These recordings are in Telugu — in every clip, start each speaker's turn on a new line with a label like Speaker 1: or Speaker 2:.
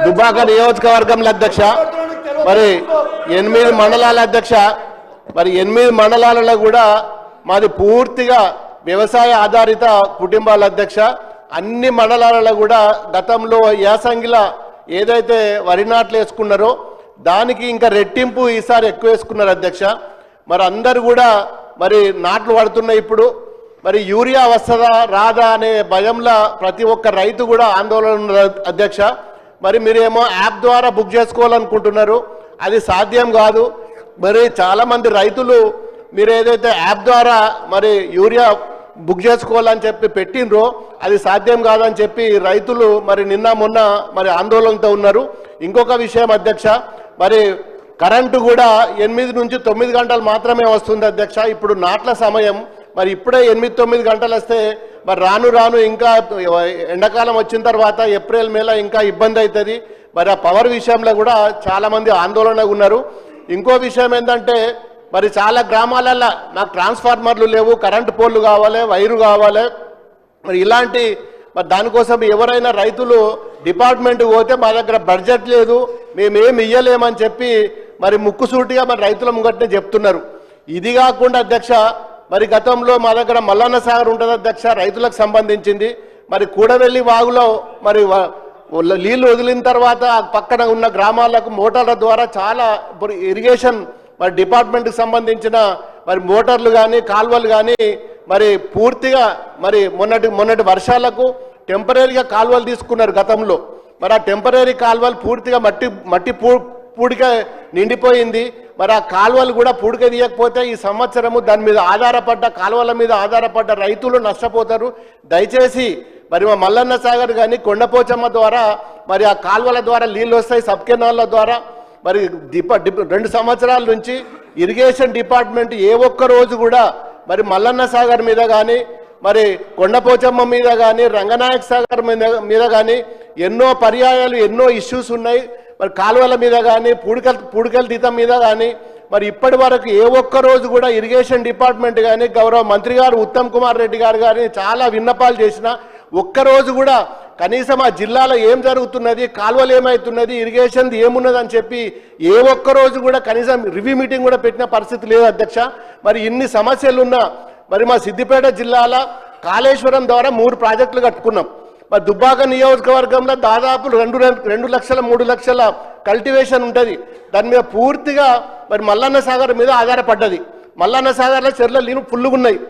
Speaker 1: దుబ్బాక నియోజకవర్గంలో అధ్యక్ష మరి 8 మండలాల అధ్యక్ష మరి 8 మండలాలలో కూడా మాది పూర్తిగా వ్యవసాయ ఆధారిత కుటుంబాల అధ్యక్ష. అన్ని మండలాలలో కూడా గతంలో యాసంగిలో ఏదైతే వరి నాట్లు వేసుకున్నారో దానికి ఇంకా రెట్టింపు ఈసారి ఎక్కువ వేసుకున్నారు అధ్యక్ష. మరి అందరు కూడా మరి నాట్లు పడుతున్నాయి. ఇప్పుడు మరి యూరియా వస్తుందా రాదా అనే భయంలో ప్రతి ఒక్క రైతు కూడా ఆందోళన ఉన్నారు అధ్యక్ష. మరి మీరేమో యాప్ ద్వారా బుక్ చేసుకోవాలనుకుంటున్నారు, అది సాధ్యం కాదు. మరి చాలామంది రైతులు మీరు ఏదైతే యాప్ ద్వారా మరి యూరియా బుక్ చేసుకోవాలని చెప్పి పెట్టినరో అది సాధ్యం కాదని చెప్పి రైతులు మరి నిన్న మొన్న మరి ఆందోళనతో ఉన్నారు. ఇంకొక విషయం అధ్యక్ష, మరి కరెంటు కూడా 8 నుంచి 9 గంటలు మాత్రమే వస్తుంది అధ్యక్ష. ఇప్పుడు నాట్ల సమయం, మరి ఇప్పుడే 8-9 గంటలు వస్తే మరి రాను రాను ఇంకా ఎండాకాలం వచ్చిన తర్వాత ఏప్రిల్ మేలో ఇంకా ఇబ్బంది అవుతుంది. మరి ఆ పవర్ విషయంలో కూడా చాలామంది ఆందోళనగా ఉన్నారు. ఇంకో విషయం ఏంటంటే మరి చాలా గ్రామాలలో నాకు ట్రాన్స్ఫార్మర్లు లేవు, కరెంటు పోల్లు కావాలి, వైరు కావాలి. మరి ఇలాంటి మరి దానికోసం ఎవరైనా రైతులు డిపార్ట్మెంట్కి పోతే మా దగ్గర బడ్జెట్ లేదు, మేమేమి ఇయ్యలేమని చెప్పి మరి ముక్కుసూటిగా మరి రైతుల ముంగట్నే చెప్తున్నారు. ఇది కాకుండా అధ్యక్ష మరి గతంలో మా దగ్గర మల్లన్న సాగర్ ఉంటుంది అధ్యక్ష, రైతులకు సంబంధించింది. మరి కూడవెల్లి వాగులో మరి నీళ్లు వదిలిన తర్వాత పక్కన ఉన్న గ్రామాలకు మోటార్ల ద్వారా చాలా ఇప్పుడు ఇరిగేషన్ మరి డిపార్ట్మెంట్కి సంబంధించిన మరి మోటార్లు కానీ కాల్వలు కానీ మరి పూర్తిగా మరి మొన్నటి వర్షాలకు టెంపరీగా కాల్వలు తీసుకున్నారు గతంలో. మరి ఆ టెంపరీ కాల్వలు పూర్తిగా మట్టి పూడిక నిండిపోయింది. మరి ఆ కాలువలు కూడా పూడిక తీయకపోతే ఈ సంవత్సరము దాని మీద ఆధారపడ్డ కాలువల మీద ఆధారపడ్డ రైతులు నష్టపోతారు. దయచేసి మరి మా మల్లన్న సాగర్ కానీ కొండపోచమ్మ ద్వారా మరి ఆ కాలువల ద్వారా నీళ్ళు వస్తాయి, సబ్ కెనాల్ల ద్వారా. మరి 2 సంవత్సరాల నుంచి ఇరిగేషన్ డిపార్ట్మెంట్ ఏ ఒక్క రోజు కూడా మరి మల్లన్న సాగర్ మీద కానీ మరి కొండపోచమ్మ మీద కానీ రంగనాయక సాగర్ మీద కానీ ఎన్నో పర్యాయాలు ఎన్నో ఇష్యూస్ ఉన్నాయి. మరి కాలువల మీద కానీ పూడికల తీతం మీద కానీ మరి ఇప్పటి వరకు ఏ ఒక్క రోజు కూడా ఇరిగేషన్ డిపార్ట్మెంట్ కానీ గౌరవ మంత్రి గారు ఉత్తమ్ కుమార్ రెడ్డి గారు కానీ చాలా విన్నపాలు చేసిన ఒక్కరోజు కూడా కనీసం ఆ జిల్లాలో ఏం జరుగుతున్నది, కాలువలు ఏమవుతున్నది, ఇరిగేషన్ ఏమున్నది అని చెప్పి ఏ ఒక్కరోజు కూడా కనీసం రివ్యూ మీటింగ్ కూడా పెట్టిన పరిస్థితి లేదు అధ్యక్ష. మరి ఇన్ని సమస్యలున్నా మరి మా సిద్దిపేట జిల్లాలో కాళేశ్వరం ద్వారా 3 ప్రాజెక్టులు కట్టుకున్నాం. మరి దుబ్బాక నియోజకవర్గంలో దాదాపు 2 లక్షల 3 లక్షల కల్టివేషన్ ఉంటుంది. దాని మీద పూర్తిగా మరి మల్లన్న సాగర్ మీద ఆధారపడ్డది. మల్లన్న సాగర్లో చెర్ల నీళ్ళు ఫుల్లుగా ఉన్నాయి.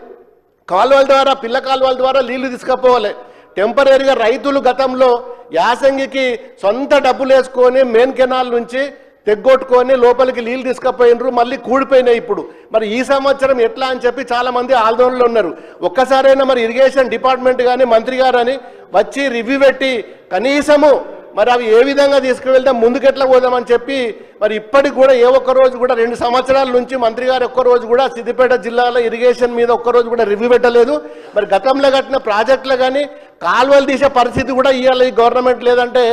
Speaker 1: కాలువల ద్వారా పిల్ల కాలువల ద్వారా నీళ్లు తీసుకుపోవాలి. టెంపరీగా రైతులు గతంలో యాసంగికి సొంత డబ్బులు వేసుకొని మెయిన్ కెనాల్ నుంచి తెగ్గొట్టుకొని లోపలికి నీళ్ళు తీసుకుపోయినరు, మళ్ళీ కూడిపోయినాయి. ఇప్పుడు మరి ఈ సంవత్సరం ఎట్లా అని చెప్పి చాలామంది ఆందోళనలో ఉన్నారు. ఒక్కసారైనా మరి ఇరిగేషన్ డిపార్ట్మెంట్ కానీ మంత్రి గారు అని వచ్చి రివ్యూ పెట్టి కనీసము మరి అవి ఏ విధంగా తీసుకువెళ్తాం ముందుకెట్లా పోదామని చెప్పి మరి ఇప్పటికి కూడా ఏ ఒక్క రోజు కూడా 2 సంవత్సరాల నుంచి మంత్రి గారు ఒక్కరోజు కూడా సిద్దిపేట జిల్లాలో ఇరిగేషన్ మీద ఒక్కరోజు కూడా రివ్యూ పెట్టలేదు. మరి గతంలో కట్టిన ప్రాజెక్టులు కానీ కాలువలు తీసే పరిస్థితి కూడా ఇవాళ ఈ గవర్నమెంట్ లేదంటే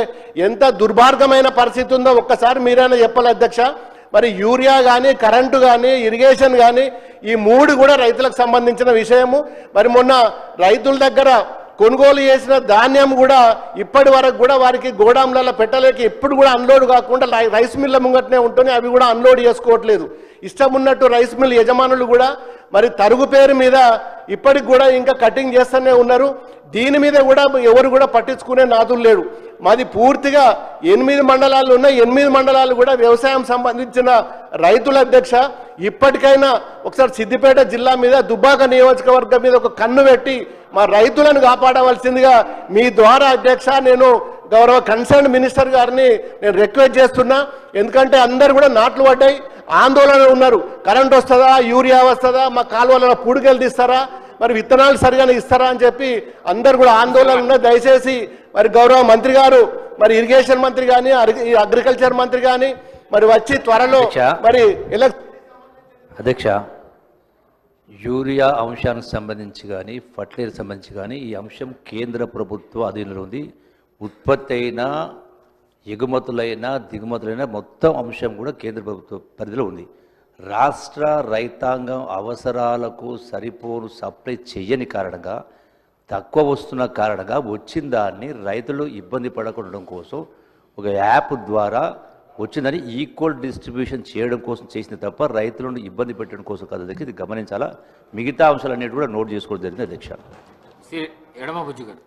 Speaker 1: ఎంత దుర్మార్గమైన పరిస్థితి ఉందో ఒక్కసారి మీరైనా చెప్పాలి అధ్యక్ష. మరి యూరియా కానీ కరెంటు కానీ ఇరిగేషన్ కానీ ఈ 3 కూడా రైతులకు సంబంధించిన విషయము. మరి మొన్న రైతుల దగ్గర కొనుగోలు చేసిన ధాన్యం కూడా ఇప్పటి వరకు కూడా వారికి గోడాంలలో పెట్టలేక ఎప్పుడు కూడా అన్లోడ్ కాకుండా రైస్ మిల్ల ముంగట్నే ఉంటూనే అవి కూడా అన్లోడ్ చేసుకోవట్లేదు. ఇష్టం ఉన్నట్టు రైస్ మిల్ యజమానులు కూడా మరి తరుగు పేరు మీద ఇప్పటికి కూడా ఇంకా కటింగ్ చేస్తూనే ఉన్నారు. దీని మీద కూడా ఎవరు కూడా పట్టించుకునే నాదులు లేడు. మాది పూర్తిగా 8 మండలాలు ఉన్నాయి. 8 మండలాలు కూడా వ్యవసాయం సంబంధించిన రైతుల అధ్యక్ష. ఇప్పటికైనా ఒకసారి సిద్దిపేట జిల్లా మీద దుబ్బాక నియోజకవర్గం మీద ఒక కన్ను పెట్టి మా రైతులను కాపాడవలసిందిగా మీ ద్వారా అధ్యక్ష నేను గౌరవ కన్సర్న్ మినిస్టర్ గారిని నేను రిక్వెస్ట్ చేస్తున్నా. ఎందుకంటే అందరు కూడా నాట్లు పడ్డాయి, ఆందోళన ఉన్నారు. కరెంట్ వస్తుందా, యూరియా వస్తుందా, మా కాలువలలో పూడికలు తీస్తారా, మరి విత్తనాలు సరిగానే ఇస్తారా అని చెప్పి అందరు కూడా ఆందోళన ఉన్నారు. దయచేసి మరి గౌరవ మంత్రి గారు మరి ఇరిగేషన్ మంత్రి కానీ అగ్రికల్చర్ మంత్రి కానీ మరి వచ్చి త్వరలో మరి
Speaker 2: అధ్యక్ష యూరియా అంశానికి సంబంధించి కానీ ఫర్టిలైజర్ సంబంధించి కానీ ఈ అంశం కేంద్ర ప్రభుత్వ అధీనంలో ఉంది. ఉత్పత్తి అయినా ఎగుమతులైనా దిగుమతులైనా మొత్తం అంశం కూడా కేంద్ర ప్రభుత్వ పరిధిలో ఉంది. రాష్ట్ర రైతాంగం అవసరాలకు సరిపోను సప్లై చేయని కారణంగా తక్కువ వస్తున్న కారణంగా వచ్చిన దాన్ని రైతులు ఇబ్బంది పడకుండా కోసం ఒక యాప్ ద్వారా వచ్చిందని ఈక్వల్ డిస్ట్రిబ్యూషన్ చేయడం కోసం చేసింది తప్ప రైతులను ఇబ్బంది పెట్టడం కోసం కాదు అధ్యక్ష. ఇది గమనించాలా. మిగతా అంశాలన్నిటి కూడా నోట్ చేసుకోవడం జరిగింది అధ్యక్ష.
Speaker 3: ఎడమ బుజ్జు గారు.